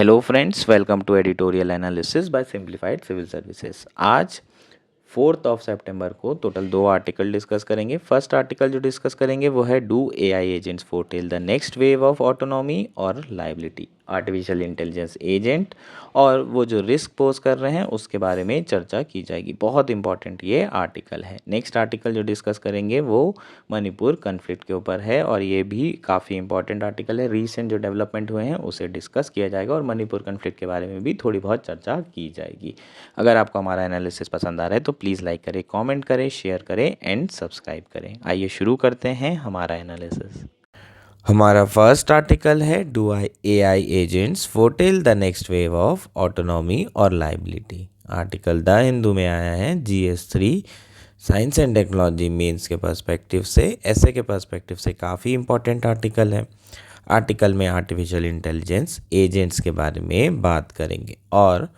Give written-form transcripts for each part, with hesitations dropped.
Hello friends, welcome to editorial analysis by simplified civil services. आज 4 सितंबर को total 2 article discuss करेंगे। First article जो डिस्कस करेंगे वो है do AI agents foretell the next wave of autonomy और लाइबिलिटी। आर्टिफिशियल इंटेलिजेंस एजेंट और वो जो रिस्क पोज कर रहे हैं उसके बारे में चर्चा की जाएगी। बहुत इंपॉर्टेंट ये आर्टिकल है। नेक्स्ट आर्टिकल जो डिस्कस करेंगे वो मणिपुर कन्फ्लिक्ट के ऊपर है और ये भी काफ़ी इंपॉर्टेंट आर्टिकल है। रीसेंट जो डेवलपमेंट हुए हैं उसे डिस्कस किया जाएगा और मणिपुर कन्फ्लिक्ट के बारे में भी थोड़ी बहुत चर्चा की जाएगी। अगर आपको हमारा एनालिसिस पसंद आ रहा है तो प्लीज़ लाइक करें, कमेंट करें, शेयर करें एंड सब्सक्राइब करें। आइए शुरू करते हैं हमारा एनालिसिस। हमारा फर्स्ट आर्टिकल है do AI agents foretell the next wave of autonomy और लाइबिलिटी। आर्टिकल द हिंदू में आया है GS3 science and technology mains के पर्सपेक्टिव से, ऐसे के पर्सपेक्टिव से काफ़ी इंपॉर्टेंट आर्टिकल है। आर्टिकल में आर्टिफिशियल इंटेलिजेंस एजेंट्स के बारे में बात करेंगे और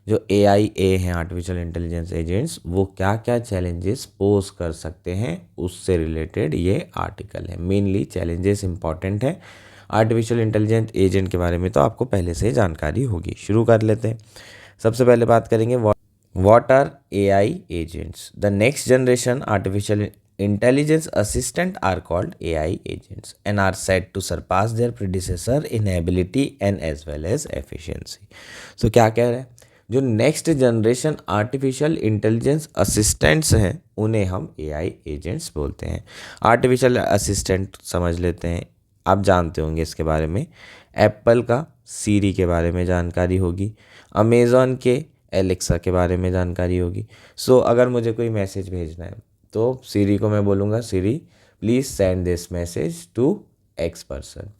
जो AIA हैं आर्टिफिशियल इंटेलिजेंस एजेंट्स, वो क्या क्या चैलेंजेस पोज कर सकते हैं उससे रिलेटेड ये आर्टिकल है। मेनली चैलेंजेस इंपॉर्टेंट है। आर्टिफिशियल इंटेलिजेंस एजेंट के बारे में तो आपको पहले से जानकारी होगी। शुरू कर लेते हैं। सबसे पहले बात करेंगे what are AI agents। The next generation artificial intelligence assistant are called AI agents and are said to surpass their predecessor in ability and as well as efficiency। So क्या कह रहे हैं, जो next generation artificial intelligence assistants हैं उन्हें हम AI agents बोलते हैं। आर्टिफिशियल असिस्टेंट समझ लेते हैं, आप जानते होंगे इसके बारे में। एप्पल का सीरी के बारे में जानकारी होगी, अमेज़ॉन के एलेक्सा के बारे में जानकारी होगी। सो अगर मुझे कोई मैसेज भेजना है तो सीरी को मैं बोलूँगा Siri please send this message to X person,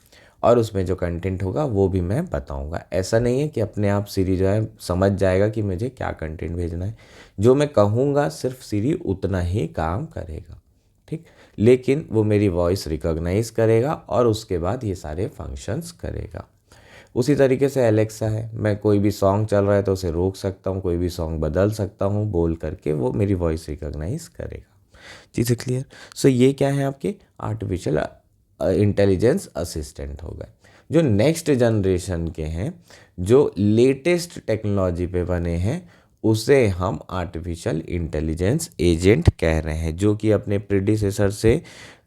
और उसमें जो कंटेंट होगा वो भी मैं बताऊँगा। ऐसा नहीं है कि अपने आप सीरी जो है समझ जाएगा कि मुझे क्या कंटेंट भेजना है। जो मैं कहूँगा सिर्फ सीरी उतना ही काम करेगा, ठीक, लेकिन वो मेरी वॉइस रिकॉग्नाइज करेगा और उसके बाद ये सारे फंक्शंस करेगा। उसी तरीके से एलेक्सा है, मैं कोई भी सॉन्ग चल रहा है तो उसे रोक सकता हूँ, कोई भी सॉन्ग बदल सकता हूँ बोल करके, वो मेरी वॉइस रिकॉग्नाइज करेगा। चीज़ें क्लियर। सो ये क्या है, आपके आर्टिफिशियल इंटेलिजेंस असिस्टेंट हो गए। जो नेक्स्ट जनरेशन के हैं, जो लेटेस्ट टेक्नोलॉजी पे बने हैं, उसे हम आर्टिफिशियल इंटेलिजेंस एजेंट कह रहे हैं, जो कि अपने प्रीडिसेसर से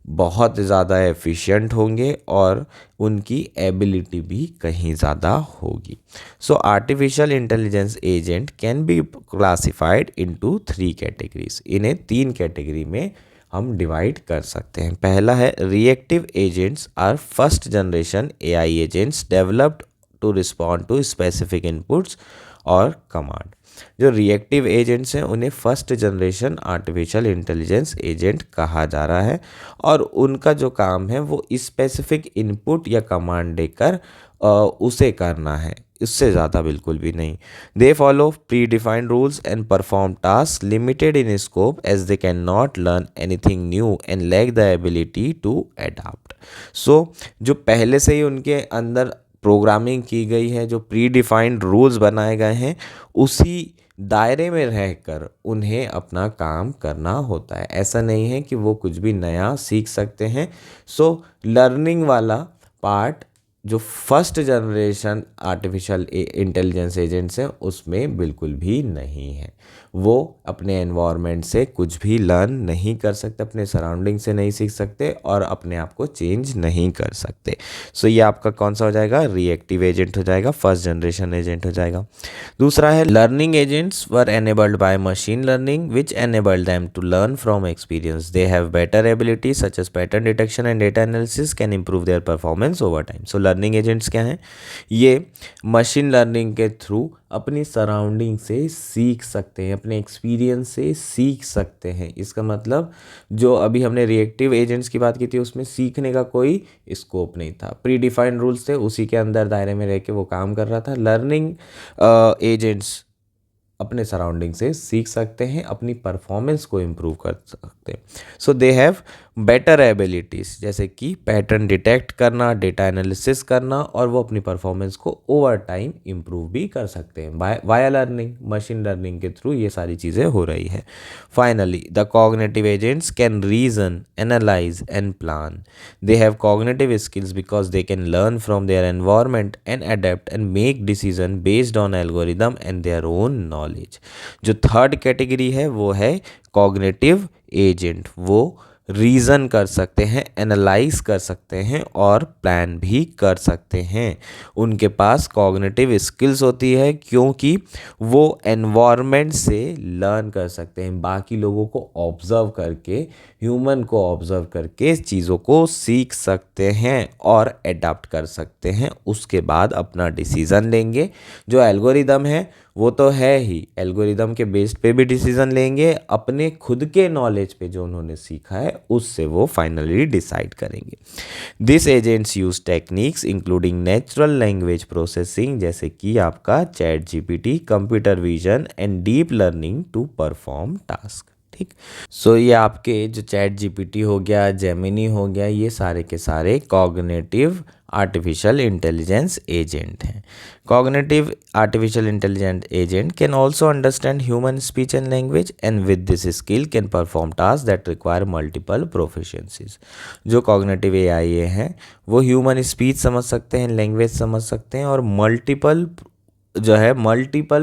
बहुत ज़्यादा एफिशिएंट होंगे और उनकी एबिलिटी भी कहीं ज़्यादा होगी। So artificial intelligence agent can be classified into 3 categories. इन्हें 3 कैटेगरी में हम डिवाइड कर सकते हैं। पहला है reactive agents are first generation AI agents developed to respond to specific inputs और कमांड। जो रिएक्टिव एजेंट्स हैं उन्हें first generation artificial intelligence agent कहा जा रहा है और उनका जो काम है वो स्पेसिफिक इनपुट या कमांड देकर उसे करना है, इससे ज़्यादा बिल्कुल भी नहीं। They follow predefined rules and perform task limited in scope as they can not learn anything new and lack the ability to adopt. So जो पहले से ही उनके अंदर प्रोग्रामिंग की गई है, जो प्री डिफाइंड रूल्स बनाए गए हैं, उसी दायरे में रहकर उन्हें अपना काम करना होता है। ऐसा नहीं है कि वो कुछ भी नया सीख सकते हैं। सो लर्निंग वाला पार्ट जो first generation artificial intelligence agents हैं उसमें बिल्कुल भी नहीं है। वो अपने एनवायरनमेंट से कुछ भी लर्न नहीं कर सकते, अपने सराउंडिंग से नहीं सीख सकते और अपने आप को चेंज नहीं कर सकते। सो ये आपका कौन सा हो जाएगा, रिएक्टिव एजेंट हो जाएगा, फर्स्ट जनरेशन एजेंट हो जाएगा। दूसरा है learning agents were enabled by machine learning which enabled them to learn from experience. They have better ability such as pattern detection and data analysis can improve their performance over time. So learning agents क्या हैं, ये machine learning के through अपनी surrounding से सीख सकते हैं, अपने एक्सपीरियंस से सीख सकते हैं। इसका मतलब जो अभी हमने रिएक्टिव एजेंट्स की बात की थी उसमें सीखने का कोई स्कोप नहीं था, प्री डिफाइंड रूल्स थे, उसी के अंदर दायरे में रह के वो काम कर रहा था। लर्निंग एजेंट्स अपने सराउंडिंग से सीख सकते हैं, अपनी परफॉर्मेंस को इम्प्रूव कर सकते हैं। सो दे हैव बेटर एबिलिटीज़ जैसे कि पैटर्न डिटेक्ट करना, डेटा एनालिसिस करना, और वो अपनी परफॉर्मेंस को ओवर टाइम इम्प्रूव भी कर सकते हैं वाया लर्निंग, मशीन लर्निंग के थ्रू ये सारी चीज़ें हो रही है। Finally the cognitive agents can reason, analyse and plan. They have cognitive skills because they can learn from their environment and adapt and make decision based on algorithm and their own knowledge. जो third category है वो है cognitive agent. वो reason कर सकते हैं, analyse कर सकते हैं और प्लान भी कर सकते हैं। उनके पास कॉग्निटिव स्किल्स होती है क्योंकि वो एनवायरनमेंट से लर्न कर सकते हैं, बाकी लोगों को ऑब्जर्व करके, ह्यूमन को ऑब्जर्व करके चीज़ों को सीख सकते हैं और एडाप्ट कर सकते हैं। उसके बाद अपना डिसीज़न लेंगे। जो एल्गोरिदम है वो तो है ही, एल्गोरिदम के बेस्ड पे भी डिसीजन लेंगे, अपने खुद के नॉलेज पे जो उन्होंने सीखा है उससे वो फाइनली डिसाइड करेंगे। This agents use techniques including natural language processing जैसे कि आपका chat GPT, computer vision and deep learning to perform task. ठीक। सो ये आपके जो चैट जीपीटी हो गया, जेमिनी हो गया, ये सारे के सारे कॉग्निटिव आर्टिफिशियल इंटेलिजेंस एजेंट हैं। Cognitive artificial intelligent agent can also understand human speech and language and with this skill can perform task that require multiple proficiencies. जो कॉग्निटिव एआई हैं वो ह्यूमन स्पीच समझ सकते हैं, लैंग्वेज समझ सकते हैं और मल्टीपल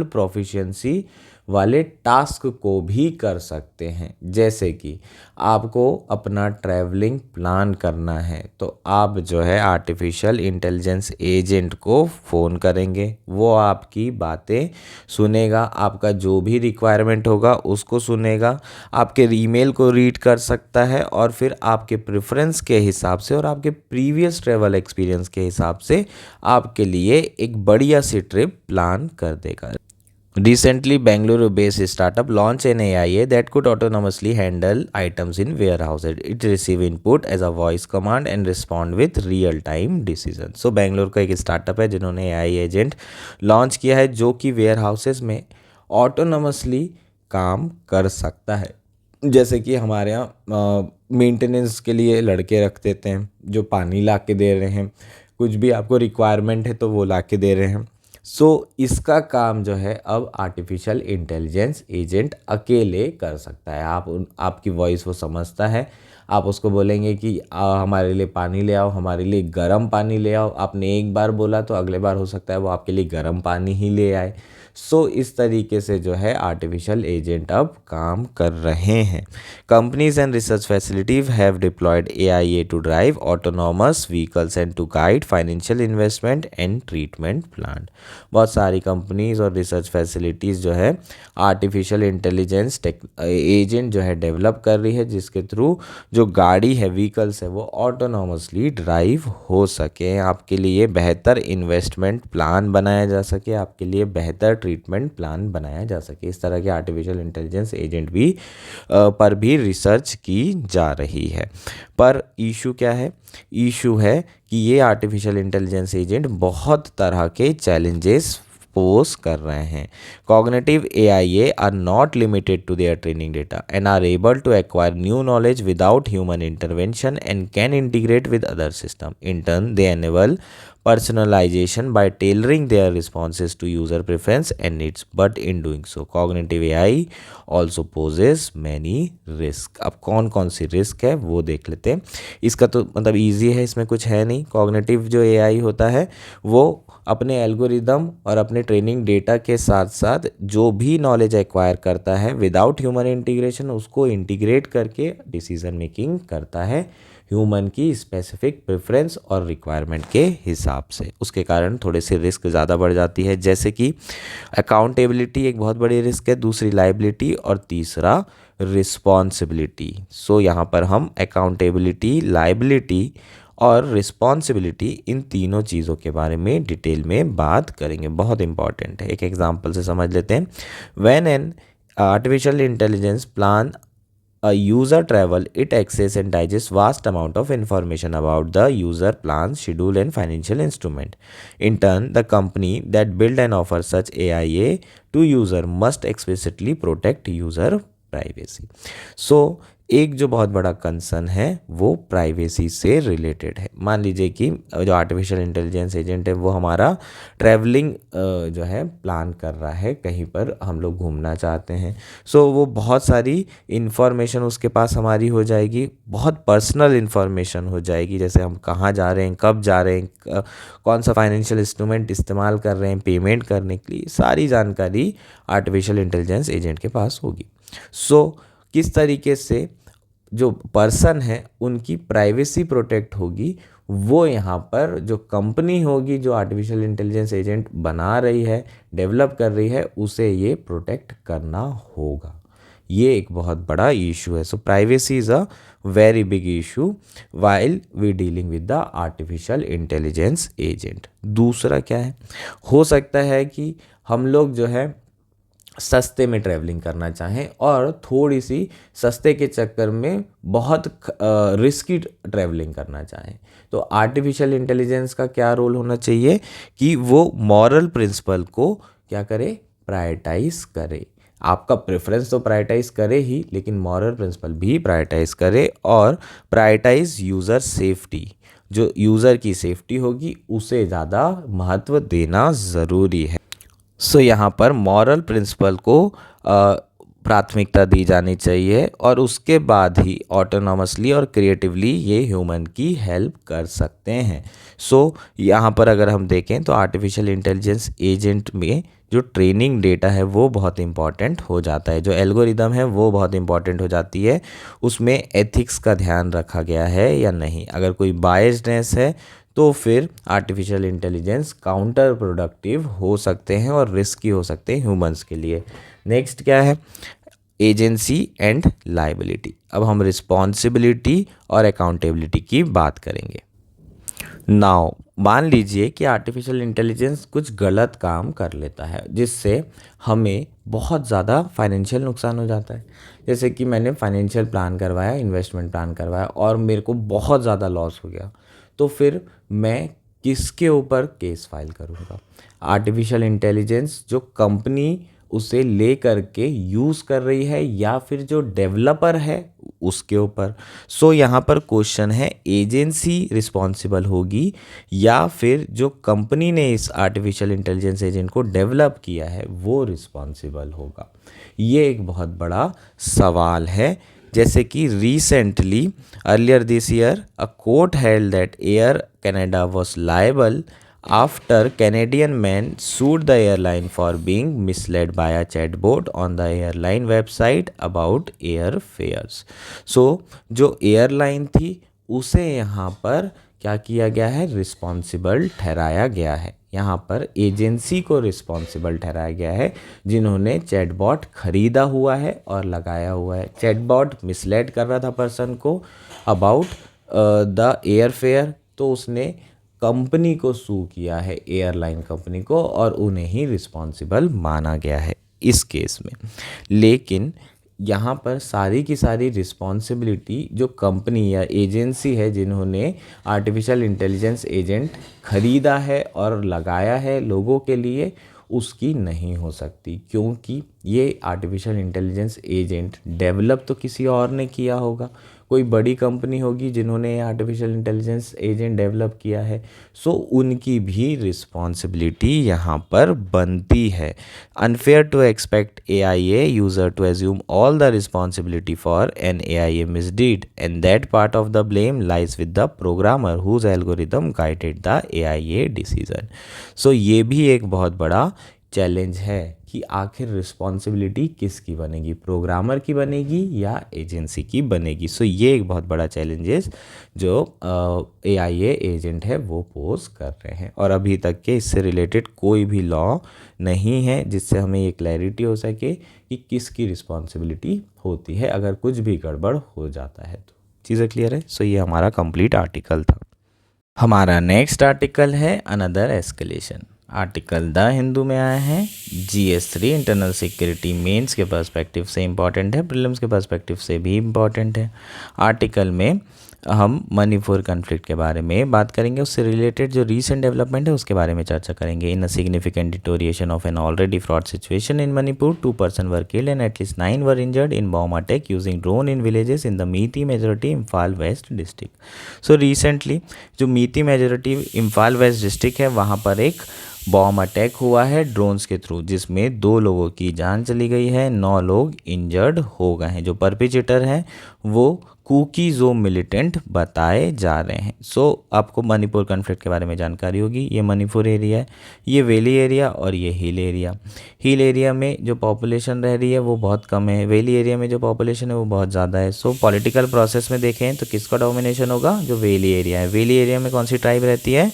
प्रोफिशिएंसी वाले टास्क को भी कर सकते हैं। जैसे कि आपको अपना ट्रैवलिंग प्लान करना है तो आप जो है आर्टिफिशियल इंटेलिजेंस एजेंट को फ़ोन करेंगे, वो आपकी बातें सुनेगा, आपका जो भी रिक्वायरमेंट होगा उसको सुनेगा, आपके ईमेल को रीड कर सकता है और फिर आपके प्रेफरेंस के हिसाब से और आपके प्रीवियस ट्रैवल एक्सपीरियंस के हिसाब से आपके लिए एक बढ़िया सी ट्रिप प्लान कर देगा। Recently, Bangalore-based startup launched an AIA that could autonomously handle items in warehouses. It receive input as a voice command and respond with real-time decisions. So, Bangalore का एक स्टार्टअप है जिन्होंने AI एजेंट लॉन्च किया है जो कि वेयर हाउसेज में autonomously काम कर सकता है। जैसे कि हमारे यहाँ मेंटेनेंस के लिए लड़के रख देते हैं जो पानी ला के दे रहे हैं, कुछ भी आपको रिक्वायरमेंट है तो वो ला के दे रहे हैं। सो इसका काम जो है अब आर्टिफिशियल इंटेलिजेंस एजेंट अकेले कर सकता है। आपकी वॉइस वो समझता है, आप उसको बोलेंगे कि हमारे लिए पानी ले आओ, हमारे लिए गर्म पानी ले आओ। आपने एक बार बोला तो अगले बार हो सकता है वो आपके लिए गर्म पानी ही ले आए। सो इस तरीके से जो है आर्टिफिशियल एजेंट अब काम कर रहे हैं। Companies and research facilities have deployed AIA to drive autonomous vehicles and to guide financial investment and treatment plan. बहुत सारी कंपनीज और रिसर्च फैसिलिटीज़ जो है आर्टिफिशियल इंटेलिजेंस एजेंट जो है डेवलप कर रही है, जिसके थ्रू जो गाड़ी है, व्हीकल्स है, वो ऑटोनॉमसली ड्राइव हो सके, आपके लिए बेहतर इन्वेस्टमेंट प्लान बनाया जा सके, आपके लिए बेहतर ट्रीटमेंट प्लान बनाया जा सके। इस तरह के आर्टिफिशियल इंटेलिजेंस एजेंट पर भी रिसर्च की जा रही है। पर इशू क्या है? इशू है कि ये आर्टिफिशियल इंटेलिजेंस एजेंट बहुत तरह के चैलेंजेस पोज कर रहे हैं। Cognitive AIA are not limited to their training data and are able to acquire new knowledge without human intervention and can integrate with other system. In turn they enable personalization by tailoring their responses to user preference and needs, but in doing so cognitive AI also poses many risk। अब कौन कौन सी risk है वो देख लेते हैं। इसका तो मतलब ईजी है, इसमें कुछ है नहीं। कॉग्निटिव जो AI होता है वो अपने एल्गोरिदम और अपने ट्रेनिंग डेटा के साथ साथ जो भी नॉलेज एक्वायर करता है विदाउट ह्यूमन इंटीग्रेशन, उसको इंटीग्रेट करके डिसीजन मेकिंग करता है ह्यूमन की स्पेसिफिक प्रेफरेंस और रिक्वायरमेंट के हिसाब से। उसके कारण थोड़े से रिस्क ज़्यादा बढ़ जाती है, जैसे कि अकाउंटेबिलिटी एक बहुत बड़ी रिस्क है, दूसरी लाइबिलिटी और तीसरा रिस्पॉन्सिबिलिटी। सो यहाँ पर हम अकाउंटेबिलिटी, लाइबिलिटी और रिस्पॉन्सिबिलिटी, इन तीनों चीज़ों के बारे में डिटेल में बात करेंगे। बहुत इंपॉर्टेंट है, एक एग्जांपल से समझ लेते हैं। When an artificial intelligence plan a user travel, it access and digest vast amount of information about the user plans, schedule and financial instrument. In turn, the company that build and offer such AIA to user must explicitly protect user privacy. So एक जो बहुत बड़ा concern है वो privacy से related है। मान लीजिए कि जो आर्टिफिशियल इंटेलिजेंस एजेंट है वो हमारा ट्रैवलिंग जो है प्लान कर रहा है, कहीं पर हम लोग घूमना चाहते हैं। सो वो बहुत सारी इन्फॉर्मेशन उसके पास हमारी हो जाएगी, बहुत पर्सनल इन्फॉर्मेशन हो जाएगी, जैसे हम कहाँ जा रहे हैं, कब जा रहे हैं, कौन सा फाइनेंशियल इंस्ट्रूमेंट इस्तेमाल कर रहे हैं पेमेंट करने के लिए, सारी जानकारी आर्टिफिशियल इंटेलिजेंस एजेंट के पास होगी। सो किस तरीके से जो पर्सन है उनकी प्राइवेसी प्रोटेक्ट होगी, वो यहाँ पर जो कंपनी होगी जो आर्टिफिशियल इंटेलिजेंस एजेंट बना रही है, डेवलप कर रही है, उसे ये प्रोटेक्ट करना होगा। ये एक बहुत बड़ा इशू है। So privacy is a very big issue while we dealing with the artificial intelligence agent. दूसरा क्या है, हो सकता है कि हम लोग जो है सस्ते में ट्रैवलिंग करना चाहें और थोड़ी सी सस्ते के चक्कर में बहुत रिस्की ट्रैवलिंग करना चाहें, तो आर्टिफिशियल इंटेलिजेंस का क्या रोल होना चाहिए कि वो मॉरल प्रिंसिपल को क्या करे, प्रायोरिटाइज करे। आपका प्रेफरेंस तो प्रायोरिटाइज करे ही, लेकिन मॉरल प्रिंसिपल भी प्रायोरिटाइज करे और प्रायोरिटाइज यूज़र सेफ्टी। जो यूज़र की सेफ्टी होगी उसे ज़्यादा महत्व देना ज़रूरी है। सो यहाँ पर मॉरल प्रिंसिपल को प्राथमिकता दी जानी चाहिए और उसके बाद ही ऑटोनॉमसली और क्रिएटिवली ये ह्यूमन की हेल्प कर सकते हैं। सो यहाँ पर अगर हम देखें तो आर्टिफिशियल इंटेलिजेंस एजेंट में जो ट्रेनिंग डेटा है वो बहुत इंपॉर्टेंट हो जाता है, जो एल्गोरिदम है वो बहुत इंपॉर्टेंट हो जाती है, उसमें एथिक्स का ध्यान रखा गया है या नहीं। अगर कोई बायस्डनेस है तो फिर आर्टिफिशियल इंटेलिजेंस काउंटर प्रोडक्टिव हो सकते हैं और रिस्की हो सकते हैं ह्यूमंस के लिए। नेक्स्ट क्या है, एजेंसी एंड लायबिलिटी। अब हम रिस्पॉन्सिबिलिटी और अकाउंटेबिलिटी की बात करेंगे। नाउ मान लीजिए कि आर्टिफिशियल इंटेलिजेंस कुछ गलत काम कर लेता है जिससे हमें बहुत ज़्यादा फाइनेंशियल नुकसान हो जाता है। जैसे कि मैंने फाइनेंशियल प्लान करवाया, इन्वेस्टमेंट प्लान करवाया और मेरे को बहुत ज़्यादा लॉस हो गया, तो फिर मैं किसके ऊपर केस फाइल करूँगा? आर्टिफिशियल इंटेलिजेंस जो कंपनी उसे ले करके यूज़ कर रही है या फिर जो डेवलपर है उसके ऊपर। सो यहाँ पर क्वेश्चन है, एजेंसी रिस्पॉन्सिबल होगी या फिर जो कंपनी ने इस आर्टिफिशियल इंटेलिजेंस एजेंट को डेवलप किया है वो रिस्पॉन्सिबल होगा? ये एक बहुत बड़ा सवाल है। जैसे कि recently earlier this year a court held that air Canada was liable after Canadian man sued the airline for being misled by a chatbot on the airline website about airfares. So जो airline थी उसे यहाँ पर क्या किया गया है, responsible ठहराया गया है। यहाँ पर एजेंसी को रिस्पॉन्सिबल ठहराया गया है जिन्होंने चैटबॉट खरीदा हुआ है और लगाया हुआ है। चैटबॉट मिसलेड कर रहा था पर्सन को अबाउट द एयरफेयर, तो उसने कंपनी को सू किया है, एयरलाइन कंपनी को, और उन्हें ही रिस्पॉन्सिबल माना गया है इस केस में। लेकिन यहाँ पर सारी की सारी रिस्पॉन्सिबिलिटी जो कंपनी या एजेंसी है जिन्होंने आर्टिफिशियल इंटेलिजेंस एजेंट खरीदा है और लगाया है लोगों के लिए, उसकी नहीं हो सकती, क्योंकि ये आर्टिफिशियल इंटेलिजेंस एजेंट डेवलप तो किसी और ने किया होगा, कोई बड़ी कंपनी होगी जिन्होंने आर्टिफिशियल इंटेलिजेंस एजेंट डेवलप किया है। सो उनकी भी रिस्पॉन्सिबिलिटी यहाँ पर बनती है। Unfair to expect AIA user to assume all the responsibility for an AIA misdeed and that part of the blame lies with the programmer whose algorithm guided the AIA decision. So ये भी एक बहुत बड़ा challenge है कि आखिर responsibility किसकी बनेगी, प्रोग्रामर की बनेगी या एजेंसी की बनेगी। सो ये एक बहुत बड़ा चैलेंजेस जो AIA एजेंट है वो पोज कर रहे हैं, और अभी तक के इससे रिलेटेड कोई भी लॉ नहीं है जिससे हमें ये क्लैरिटी हो सके कि किसकी रिस्पॉन्सिबिलिटी होती है अगर कुछ भी गड़बड़ हो जाता है तो। चीज़ें क्लियर है? सो ये हमारा कंप्लीट आर्टिकल था। हमारा नेक्स्ट आर्टिकल है another escalation. Article the Hindu में आया है। GS3 इंटरनल सिक्योरिटी मेंस के पर्सपेक्टिव से इम्पॉर्टेंट है, प्रीलिम्स के पर्सपेक्टिव से भी इम्पॉर्टेंट है। आर्टिकल में हम मणिपुर कन्फ्लिक्ट के बारे में बात करेंगे, उससे रिलेटेड जो रीसेंट डेवलपमेंट है उसके बारे में चर्चा करेंगे। In a significant deterioration of an already fraught situation in Manipur, 2 person were killed and at least 9 were injured in bomb attack using drone in villages in the Meitei majority Imphal west district. So recently जो Meitei majority Imphal west district है वहाँ पर एक bomb attack हुआ है drones के through, जिसमें 2 लोगों की जान चली गई है, 9 लोग इंजर्ड हो गए हैं। जो परपिचेटर हैं वो कुकीज़ो मिलिटेंट बताए जा रहे हैं। सो आपको मणिपुर कन्फ्लिक्ट के बारे में जानकारी होगी। ये मणिपुर एरिया है, ये वैली एरिया और ये हिल एरिया। हिल एरिया में जो पॉपुलेशन रह रही है वो बहुत कम है, वैली एरिया में जो पॉपुलेशन है वो बहुत ज़्यादा है। सो पॉलिटिकल प्रोसेस में देखें तो किसका डोमिनेशन होगा, जो वैली एरिया है। वैली एरिया में कौन सी ट्राइब रहती है,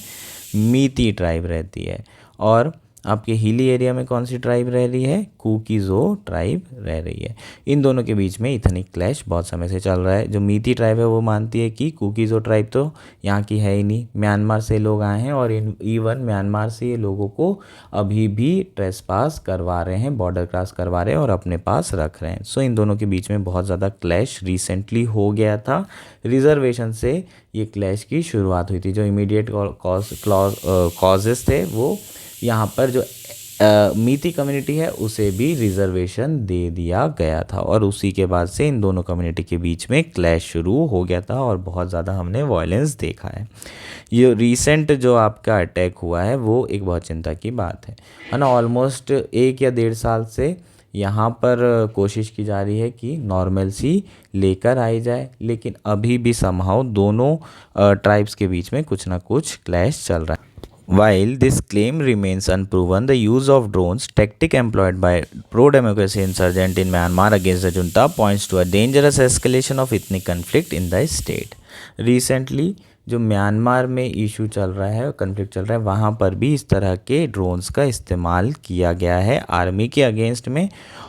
मीती ट्राइब रहती है। और आपके हिली एरिया में कौन सी ट्राइब रह रही है, कुकीज़ो ट्राइब रह रही है। इन दोनों के बीच में इथनिक क्लैश बहुत समय से चल रहा है। जो मीती ट्राइब है वो मानती है कि कुकीज़ो ट्राइब तो यहाँ की है ही नहीं, म्यांमार से लोग आए हैं और इवन म्यांमार से ये लोगों को अभी भी ट्रेसपास करवा रहे हैं, बॉर्डर क्रॉस करवा रहे हैं और अपने पास रख रहे हैं। सो इन दोनों के बीच में बहुत ज़्यादा क्लैश रिसेंटली हो गया था। रिजर्वेशन से ये क्लैश की शुरुआत हुई थी। जो इमीडिएट कॉजेस थे वो यहाँ पर जो मीती कम्युनिटी है उसे भी रिजर्वेशन दे दिया गया था और उसी के बाद से इन दोनों कम्युनिटी के बीच में क्लैश शुरू हो गया था और बहुत ज़्यादा हमने वायलेंस देखा है। ये रीसेंट जो आपका अटैक हुआ है वो एक बहुत चिंता की बात है ना। ऑलमोस्ट 1 या 1.5 साल से यहाँ पर कोशिश की जा रही है कि नॉर्मलसी लेकर आई जाए, लेकिन अभी भी समहाउ दोनों ट्राइब्स के बीच में कुछ ना कुछ क्लैश चल रहा है। While this claim remains unproven, the use of drones, tactic employed by pro-democracy insurgent in Myanmar against the junta, points to a dangerous escalation of ethnic conflict in the state. Recently, जो Myanmar में issue चल रहा है, conflict चल रहा है, वहाँ पर भी इस तरह के ड्रोन्स का इस्तेमाल किया गया है आर्मी के अगेंस्ट में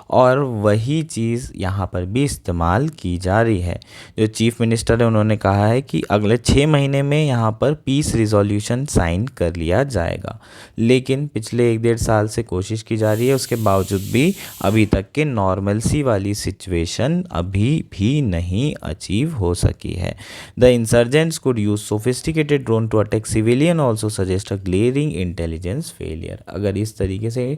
और वही चीज़ यहाँ पर भी इस्तेमाल की जा रही है। जो चीफ मिनिस्टर है उन्होंने कहा है कि अगले 6 महीने में यहाँ पर पीस रिजोल्यूशन साइन कर लिया जाएगा, लेकिन पिछले 1-1.5 साल से कोशिश की जा रही है, उसके बावजूद भी अभी तक के नॉर्मलसी वाली सिचुएशन अभी भी नहीं अचीव हो सकी है। The insurgents could use sophisticated drone to attack civilian also suggest a glaring intelligence failure. अगर इस तरीके से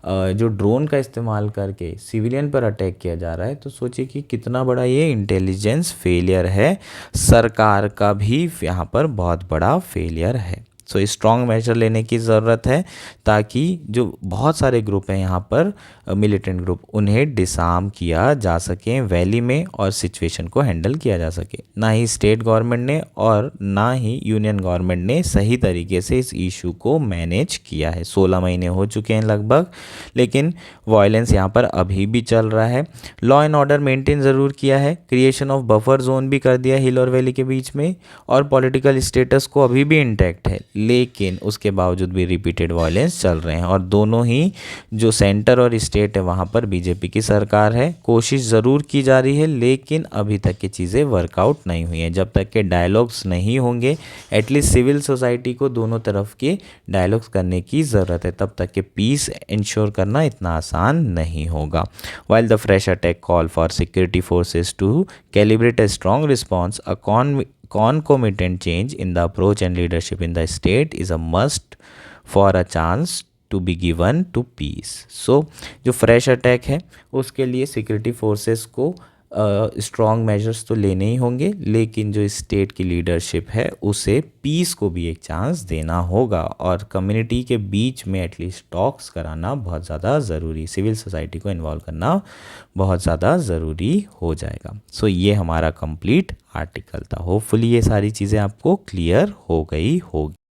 जो ड्रोन का इस्तेमाल करके सिविलियन पर अटैक किया जा रहा है तो सोचिए कि कितना बड़ा ये इंटेलिजेंस फेलियर है, सरकार का भी यहाँ पर बहुत बड़ा फेलियर है। सो स्ट्रॉन्ग मेजर लेने की ज़रूरत है ताकि जो बहुत सारे ग्रुप हैं यहाँ पर मिलिटेंट ग्रुप, उन्हें डिसार्म किया जा सके वैली में और सिचुएशन को हैंडल किया जा सके। ना ही स्टेट गवर्नमेंट ने और ना ही यूनियन गवर्नमेंट ने सही तरीके से इस इशू को मैनेज किया है। 16 महीने हो चुके हैं लगभग, लेकिन वायलेंस यहाँ पर अभी भी चल रहा है। लॉ एंड ऑर्डर मेंटेन ज़रूर किया है, क्रिएशन ऑफ बफर जोन भी कर दिया हिल और वैली के बीच में, और पॉलिटिकल स्टेटस को अभी भी इंटैक्ट है, लेकिन उसके बावजूद भी रिपीटेड वायलेंस चल रहे हैं। और दोनों ही जो सेंटर और स्टेट है वहाँ पर बीजेपी की सरकार है। कोशिश ज़रूर की जा रही है लेकिन अभी तक की चीज़ें वर्कआउट नहीं हुई हैं। जब तक के डायलॉग्स नहीं होंगे, एटलीस्ट सिविल सोसाइटी को दोनों तरफ के डायलॉग्स करने की ज़रूरत है, तब तक के पीस इंश्योर करना इतना आसान नहीं होगा। While the fresh attack call for security forces to calibrate a strong response, a concomitant change in the approach and leadership in the state is a must for a chance to be given to peace. So जो fresh attack है उसके लिए security forces को strong measures तो लेने ही होंगे, लेकिन जो स्टेट की लीडरशिप है उसे पीस को भी एक चांस देना होगा और कम्युनिटी के बीच में एटलीस्ट टॉक्स कराना बहुत ज़्यादा ज़रूरी, सिविल सोसाइटी को इन्वॉल्व करना बहुत ज़्यादा ज़रूरी हो जाएगा। सो ये हमारा कंप्लीट आर्टिकल था। होपफुली ये सारी चीज़ें आपको क्लियर हो गई होगी।